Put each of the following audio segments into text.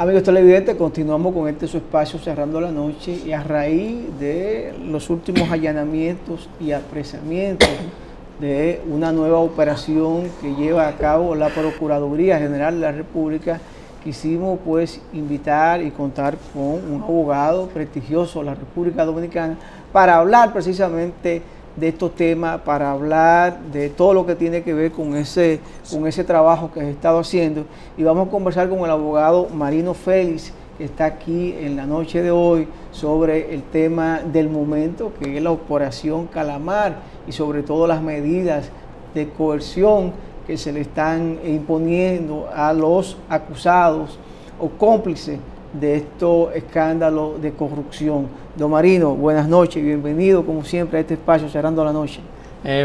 Amigos televidentes, continuamos con su espacio Cerrando la Noche, y a raíz de los últimos allanamientos y apresamientos de una nueva operación que lleva a cabo la Procuraduría General de la República, quisimos pues invitar y contar con un abogado prestigioso de la República Dominicana para hablar precisamente de estos temas, para hablar de todo lo que tiene que ver con ese trabajo que se ha estado haciendo. Y vamos a conversar con el abogado Marino Félix, que está aquí en la noche de hoy, sobre el tema del momento, que es la operación Calamar, y sobre todo las medidas de coerción que se le están imponiendo a los acusados o cómplices de estos escándalos de corrupción. Don Marino, buenas noches, bienvenido como siempre a este espacio Cerrando la Noche.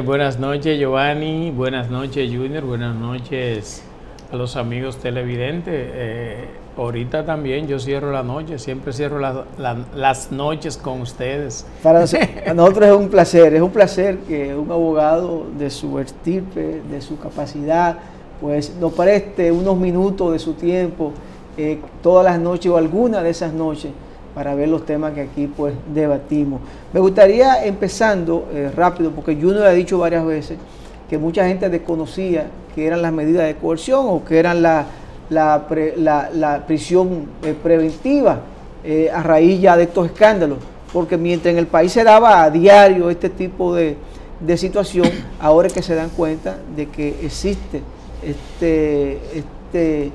Buenas noches, Giovanni, buenas noches, Junior, buenas noches a los amigos televidentes. Ahorita también yo cierro la noche, siempre cierro las noches con ustedes. Para nosotros es un placer que un abogado de su estirpe, de su capacidad, pues nos preste unos minutos de su tiempo todas las noches o alguna de esas noches para ver los temas que aquí pues debatimos. Me gustaría, empezando rápido, porque Junior ha dicho varias veces que mucha gente desconocía que eran las medidas de coerción o que eran la prisión preventiva a raíz ya de estos escándalos, porque mientras en el país se daba a diario este tipo de situación, ahora es que se dan cuenta de que existe este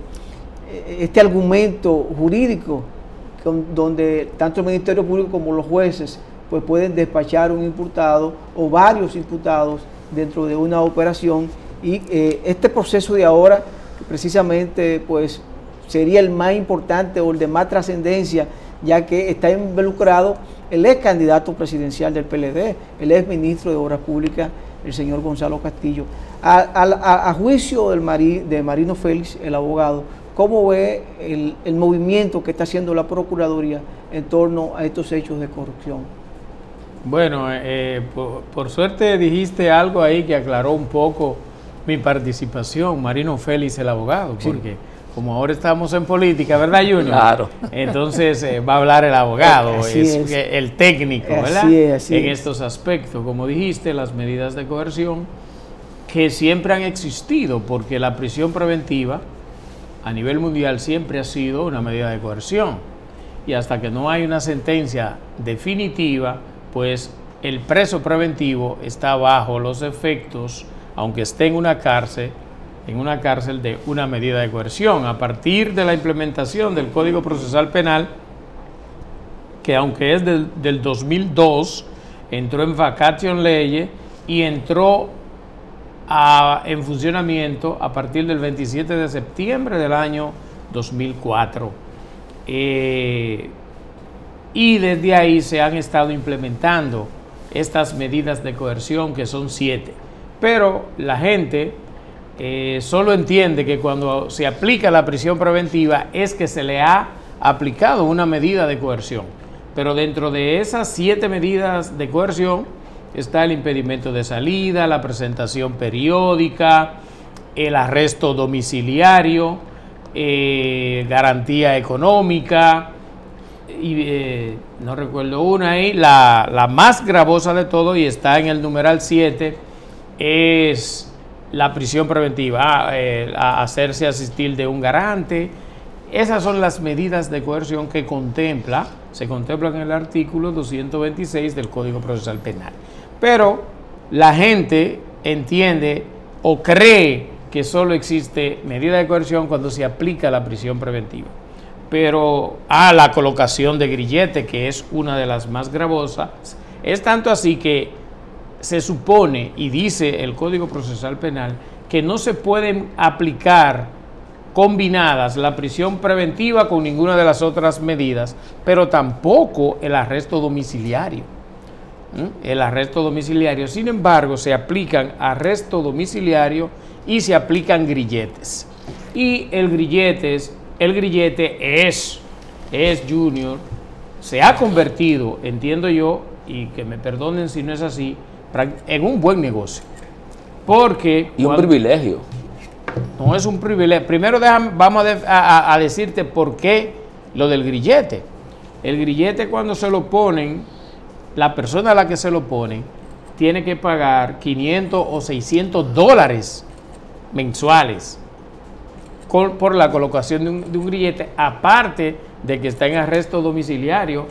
argumento jurídico donde tanto el Ministerio Público como los jueces pues pueden despachar un imputado o varios imputados dentro de una operación, y este proceso de ahora precisamente pues sería el más importante o el de más trascendencia, ya que está involucrado el ex candidato presidencial del PLD, el ex ministro de Obras Públicas, el señor Gonzalo Castillo. A juicio de Marino Félix, el abogado, ¿cómo ve el movimiento que está haciendo la Procuraduría en torno a estos hechos de corrupción? Bueno, por suerte dijiste algo ahí que aclaró un poco mi participación, Marino Félix, el abogado, porque como ahora estamos en política, ¿verdad, Junior? Claro. Entonces va a hablar el abogado, es el técnico, ¿verdad? Así en estos aspectos, como dijiste, las medidas de coerción que siempre han existido, porque la prisión preventiva a nivel mundial siempre ha sido una medida de coerción, y hasta que no hay una sentencia definitiva, pues el preso preventivo está bajo los efectos, aunque esté en una cárcel de una medida de coerción. A partir de la implementación del Código Procesal Penal, que aunque es del 2002, entró en vacatio leyes y entró en funcionamiento a partir del 27 de septiembre del año 2004. Y desde ahí se han estado implementando estas medidas de coerción, que son 7. Pero la gente solo entiende que cuando se aplica la prisión preventiva es que se le ha aplicado una medida de coerción. Pero dentro de esas 7 medidas de coerción está el impedimento de salida, la presentación periódica, el arresto domiciliario, garantía económica, y no recuerdo una ahí, la más gravosa de todo, y está en el numeral 7, es la prisión preventiva, hacerse asistir de un garante. Esas son las medidas de coerción que se contemplan en el artículo 226 del Código Procesal Penal. Pero la gente entiende o cree que solo existe medida de coerción cuando se aplica la prisión preventiva. Pero la colocación de grillete, que es una de las más gravosas, es tanto así que se supone, y dice el Código Procesal Penal, que no se pueden aplicar combinadas la prisión preventiva con ninguna de las otras medidas, pero tampoco el arresto domiciliario. El arresto domiciliario, sin embargo, se aplican arresto domiciliario y se aplican grilletes. Y el grillete es Junior, se ha convertido, entiendo yo, y que me perdonen si no es así, en un buen negocio. Porque y un privilegio. No es un privilegio. Primero vamos a decirte por qué lo del grillete. El grillete, cuando se lo ponen, la persona a la que se lo ponen tiene que pagar 500 o 600 dólares mensuales por la colocación de un grillete, aparte de que está en arresto domiciliario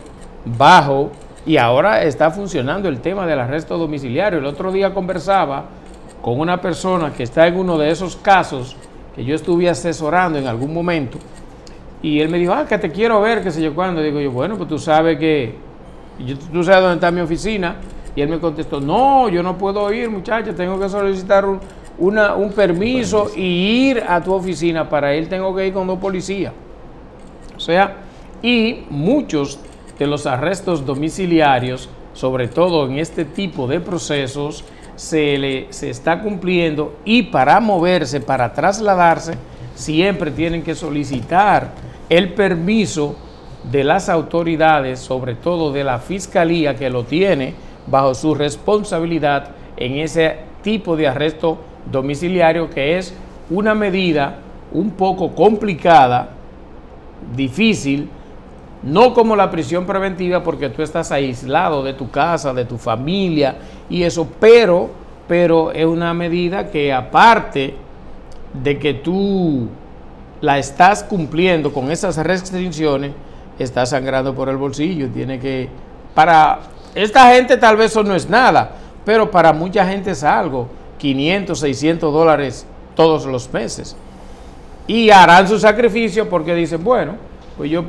bajo, y ahora está funcionando el tema del arresto domiciliario. El otro día conversaba con una persona que está en uno de esos casos que yo estuve asesorando en algún momento, y él me dijo, que te quiero ver, qué sé yo cuándo. Digo yo, bueno, pues tú sabes tú sabes dónde está mi oficina. Y él me contestó, no, yo no puedo ir, muchacho, tengo que solicitar un permiso y ir a tu oficina. Para ir tengo que ir con 2 policías. O sea, y muchos de los arrestos domiciliarios, sobre todo en este tipo de procesos, se está cumpliendo, y para moverse, para trasladarse, siempre tienen que solicitar el permiso de las autoridades, sobre todo de la fiscalía, que lo tiene bajo su responsabilidad en ese tipo de arresto domiciliario, que es una medida un poco complicada, difícil, no como la prisión preventiva, porque tú estás aislado de tu casa, de tu familia y eso, pero es una medida que, aparte de que tú la estás cumpliendo con esas restricciones, estás sangrando por el bolsillo. Tiene que, para esta gente tal vez eso no es nada, pero para mucha gente es algo, 500, 600 dólares todos los meses. Y harán su sacrificio porque dicen, bueno, pues yo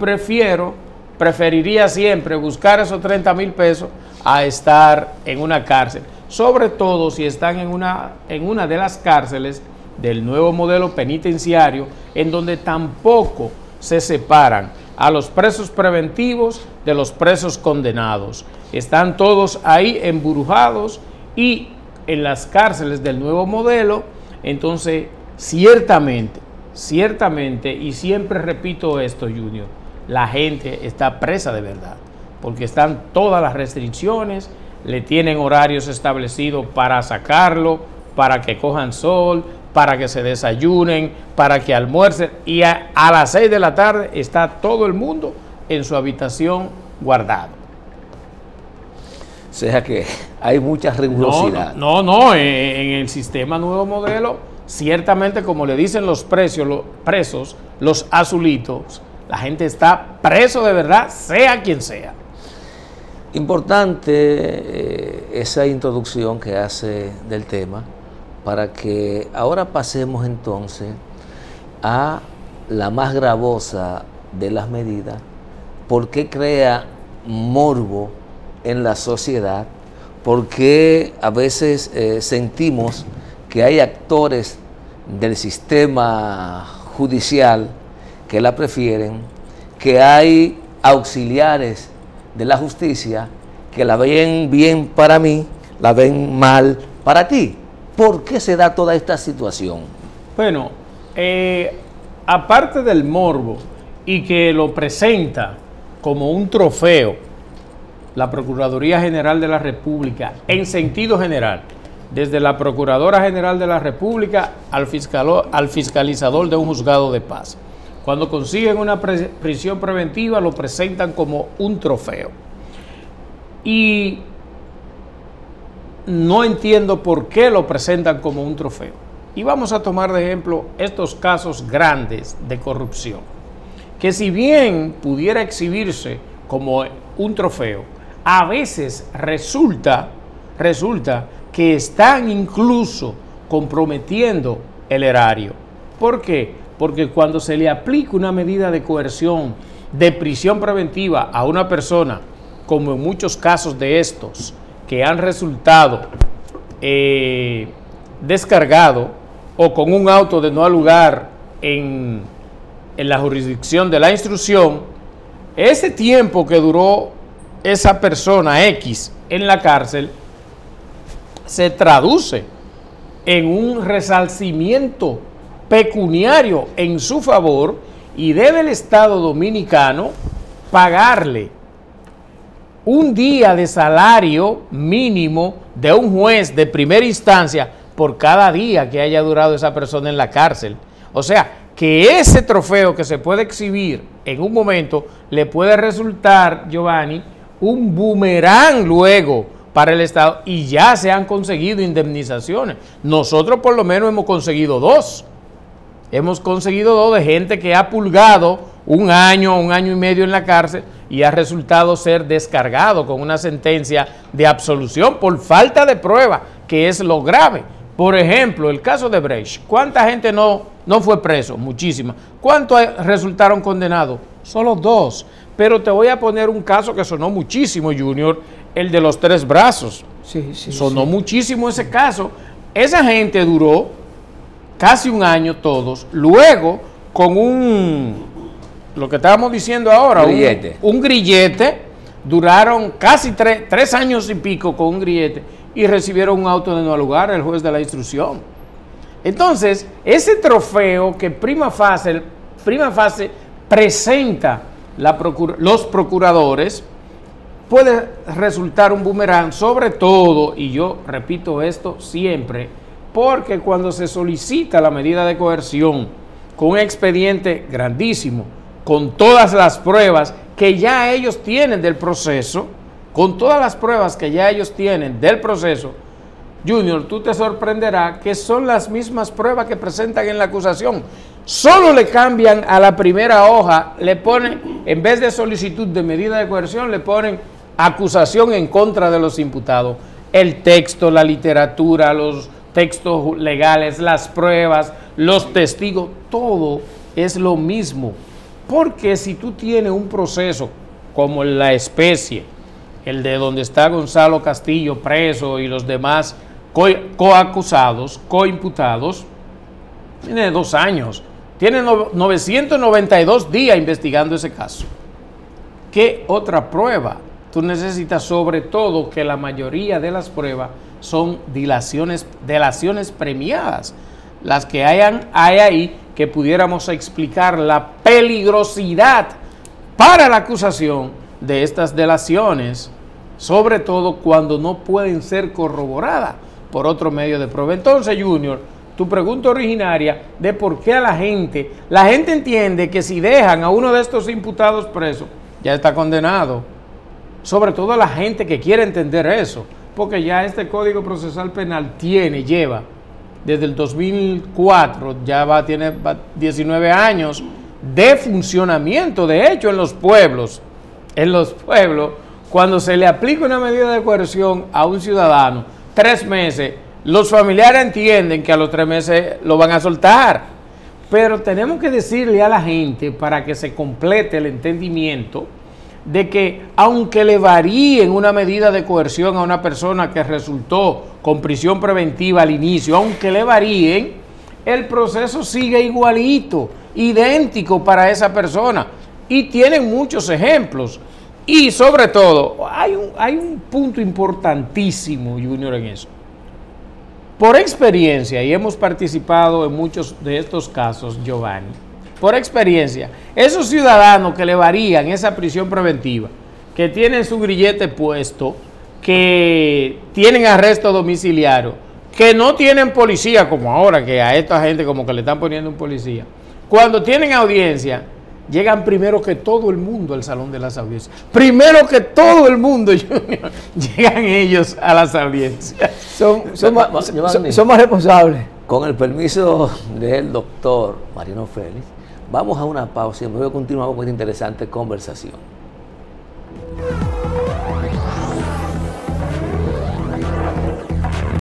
preferiría siempre buscar esos 30,000 pesos a estar en una cárcel, sobre todo si están en una de las cárceles del nuevo modelo penitenciario, en donde tampoco se separan a los presos preventivos de los presos condenados. Están todos ahí emburujados, y en las cárceles del nuevo modelo, entonces ciertamente, y siempre repito esto, Junior, la gente está presa de verdad, porque están todas las restricciones, le tienen horarios establecidos para sacarlo, para que cojan sol, para que se desayunen, para que almuercen, y a las 6 de la tarde está todo el mundo en su habitación guardado. O sea que hay mucha rigurosidad. No, en el sistema nuevo modelo, ciertamente, como le dicen los presos, los azulitos, la gente está preso de verdad, sea quien sea. Importante esa introducción que hace del tema, para que ahora pasemos entonces a la más gravosa de las medidas, porque crea morbo en la sociedad, porque a veces sentimos que hay actores del sistema judicial que la prefieren, que hay auxiliares de la justicia que la ven bien para mí, la ven mal para ti. ¿Por qué se da toda esta situación? Bueno, aparte del morbo y que lo presenta como un trofeo la Procuraduría General de la República en sentido general, desde la Procuradora General de la República al fiscalizador de un juzgado de paz, cuando consiguen una prisión preventiva lo presentan como un trofeo. Y no entiendo por qué lo presentan como un trofeo. Y vamos a tomar de ejemplo estos casos grandes de corrupción, que si bien pudiera exhibirse como un trofeo, a veces resulta que están incluso comprometiendo el erario. ¿Por qué? Porque cuando se le aplica una medida de coerción, de prisión preventiva a una persona, como en muchos casos de estos, que han resultado descargado o con un auto de no al lugar en la jurisdicción de la instrucción, ese tiempo que duró esa persona X en la cárcel se traduce en un resarcimiento pecuniario en su favor, y debe el Estado dominicano pagarle un día de salario mínimo de un juez de primera instancia por cada día que haya durado esa persona en la cárcel. O sea, que ese trofeo que se puede exhibir en un momento le puede resultar, Giovanni, un boomerang luego para el Estado, y ya se han conseguido indemnizaciones. Nosotros por lo menos hemos conseguido 2. Hemos conseguido 2 de gente que ha purgado un año y medio en la cárcel y ha resultado ser descargado con una sentencia de absolución por falta de prueba, que es lo grave. Por ejemplo, el caso de Brecht. ¿Cuánta gente no fue preso? Muchísima. ¿Cuántos resultaron condenados? Solo 2. Pero te voy a poner un caso que sonó muchísimo, Junior, el de los 3 brazos. Sí, sonó muchísimo ese caso. Esa gente duró casi un año todos. Luego, con lo que estábamos diciendo ahora, un grillete, duraron casi 3 años y pico con un grillete y recibieron un auto de no lugar el juez de la instrucción. Entonces, ese trofeo que prima facie presenta los procuradores puede resultar un boomerang, sobre todo, y yo repito esto siempre, porque cuando se solicita la medida de coerción con un expediente grandísimo, con todas las pruebas que ya ellos tienen del proceso, Junior, tú te sorprenderás que son las mismas pruebas que presentan en la acusación. Solo le cambian a la primera hoja, le ponen, en vez de solicitud de medida de coerción, le ponen acusación en contra de los imputados. El texto, la literatura, los textos legales, las pruebas, los testigos, todo es lo mismo. Porque si tú tienes un proceso como la especie, el de donde está Gonzalo Castillo preso y los demás coacusados, coimputados, tiene 2 años, tiene 992 días investigando ese caso. ¿Qué otra prueba? Tú necesitas, sobre todo, que la mayoría de las pruebas son delaciones premiadas, las que hay ahí, que pudiéramos explicar la peligrosidad para la acusación de estas delaciones, sobre todo cuando no pueden ser corroboradas por otro medio de prueba. Entonces, Junior, tu pregunta originaria de por qué a la gente entiende que si dejan a uno de estos imputados preso, ya está condenado. Sobre todo a la gente que quiere entender eso, porque ya este Código Procesal Penal lleva desde el 2004, tiene 19 años de funcionamiento. De hecho, en los pueblos, cuando se le aplica una medida de coerción a un ciudadano, 3 meses, los familiares entienden que a los 3 meses lo van a soltar. Pero tenemos que decirle a la gente, para que se complete el entendimiento, de que aunque le varíen una medida de coerción a una persona que resultó con prisión preventiva al inicio, aunque le varíen, el proceso sigue igualito, idéntico para esa persona. Y tienen muchos ejemplos. Y sobre todo, hay un punto importantísimo, Junior, en eso. Por experiencia, y hemos participado en muchos de estos casos, Giovanni, por experiencia, esos ciudadanos que le varían esa prisión preventiva, que tienen su grillete puesto, que tienen arresto domiciliario, que no tienen policía, como ahora, que a esta gente como que le están poniendo un policía, cuando tienen audiencia, llegan primero que todo el mundo al salón de las audiencias. Primero que todo el mundo, Junior, llegan ellos a las audiencias. Son más responsables. Con el permiso del doctor Marino Félix, vamos a una pausa y luego continuamos con esta interesante conversación.